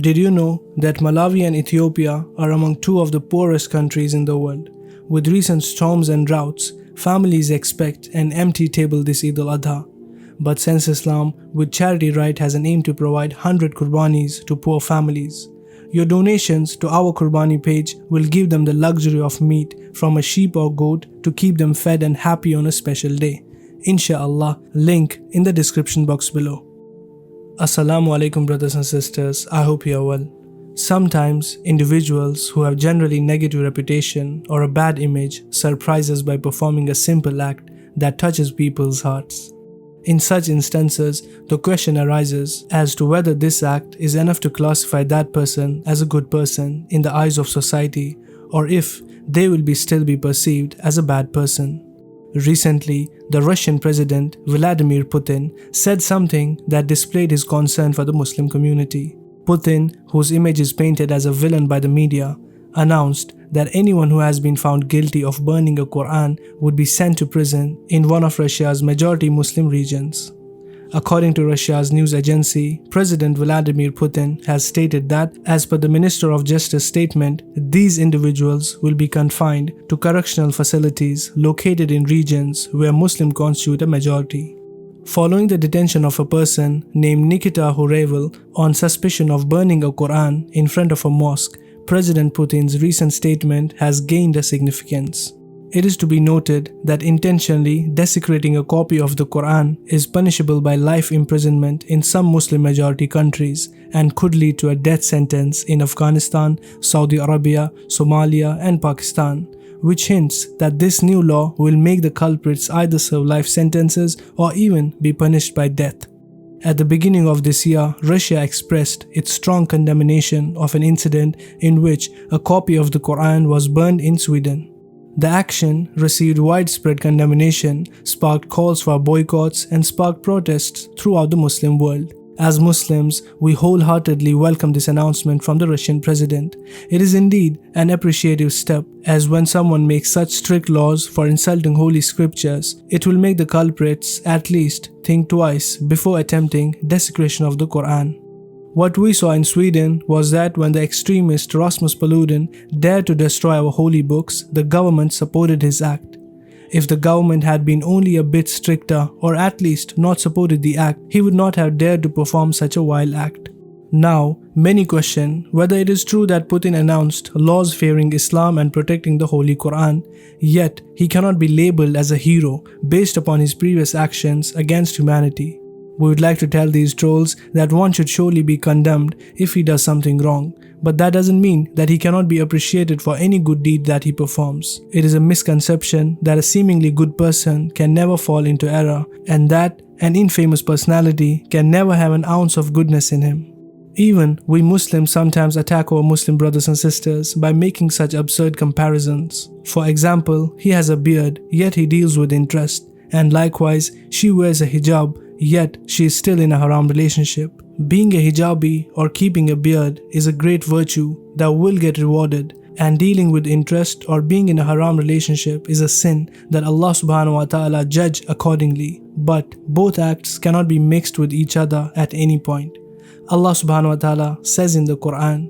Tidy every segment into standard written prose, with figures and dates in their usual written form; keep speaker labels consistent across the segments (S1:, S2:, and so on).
S1: Did you know that Malawi and Ethiopia are among two of the poorest countries in the world? With recent storms and droughts, families expect an empty table this Eid al-Adha. But since Islam, with charity right, has an aim to provide 100 Qurbanis to poor families. Your donations to our Qurbani page will give them the luxury of meat from a sheep or goat to keep them fed and happy on a special day. Insha'Allah, link in the description box below. Assalamu alaikum brothers and sisters, I hope you are well. Sometimes individuals who have generally negative reputation or a bad image surprise us by performing a simple act that touches people's hearts. In such instances, the question arises as to whether this act is enough to classify that person as a good person in the eyes of society, or if they will still be perceived as a bad person. Recently, the Russian President Vladimir Putin said something that displayed his concern for the Muslim community. Putin, whose image is painted as a villain by the media, announced that anyone who has been found guilty of burning a Qur'an would be sent to prison in one of Russia's majority Muslim regions. According to Russia's news agency, President Vladimir Putin has stated that, as per the Minister of Justice statement, these individuals will be confined to correctional facilities located in regions where Muslims constitute a majority. Following the detention of a person named Nikita Hurevel on suspicion of burning a Qur'an in front of a mosque, President Putin's recent statement has gained a significance. It is to be noted that intentionally desecrating a copy of the Qur'an is punishable by life imprisonment in some Muslim majority countries and could lead to a death sentence in Afghanistan, Saudi Arabia, Somalia and Pakistan, which hints that this new law will make the culprits either serve life sentences or even be punished by death. At the beginning of this year, Russia expressed its strong condemnation of an incident in which a copy of the Qur'an was burned in Sweden. The action received widespread condemnation, sparked calls for boycotts and sparked protests throughout the Muslim world. As Muslims, we wholeheartedly welcome this announcement from the Russian president. It is indeed an appreciative step, as when someone makes such strict laws for insulting holy scriptures, it will make the culprits at least think twice before attempting desecration of the Qur'an. What we saw in Sweden was that when the extremist Rasmus Paludan dared to destroy our holy books, the government supported his act. If the government had been only a bit stricter or at least not supported the act, he would not have dared to perform such a vile act. Now, many question whether it is true that Putin announced laws favoring Islam and protecting the Holy Qur'an, yet he cannot be labeled as a hero based upon his previous actions against humanity. We would like to tell these trolls that one should surely be condemned if he does something wrong, but that doesn't mean that he cannot be appreciated for any good deed that he performs. It is a misconception that a seemingly good person can never fall into error, and that an infamous personality can never have an ounce of goodness in him. Even we Muslims sometimes attack our Muslim brothers and sisters by making such absurd comparisons. For example, he has a beard, yet he deals with interest, and likewise, she wears a hijab, yet she is still in a haram relationship. Being a hijabi or keeping a beard is a great virtue that will get rewarded, and dealing with interest or being in a haram relationship is a sin that Allah subhanahu wa ta'ala judge accordingly. But both acts cannot be mixed with each other at any point. Allah subhanahu wa ta'ala says in the Qur'an,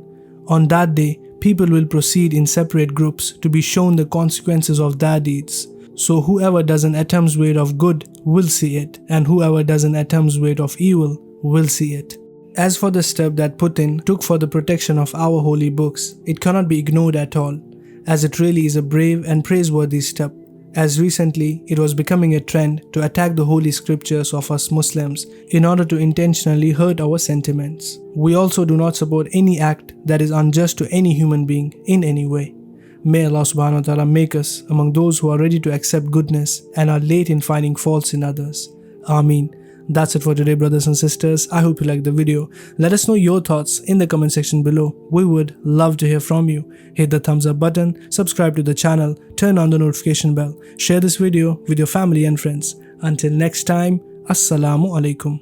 S1: "On that day, people will proceed in separate groups to be shown the consequences of their deeds. So whoever does an atom's weight of good will see it, and whoever does an atom's weight of evil will see it." As for the step that Putin took for the protection of our holy books, it cannot be ignored at all, as it really is a brave and praiseworthy step, as recently it was becoming a trend to attack the holy scriptures of us Muslims in order to intentionally hurt our sentiments. We also do not support any act that is unjust to any human being in any way. May Allah subhanahu wa ta'ala make us among those who are ready to accept goodness and are late in finding faults in others. Ameen. That's it for today, brothers and sisters. I hope you liked the video. Let us know your thoughts in the comment section below. We would love to hear from you. Hit the thumbs up button, subscribe to the channel, turn on the notification bell, share this video with your family and friends. Until next time, Assalamu alaikum.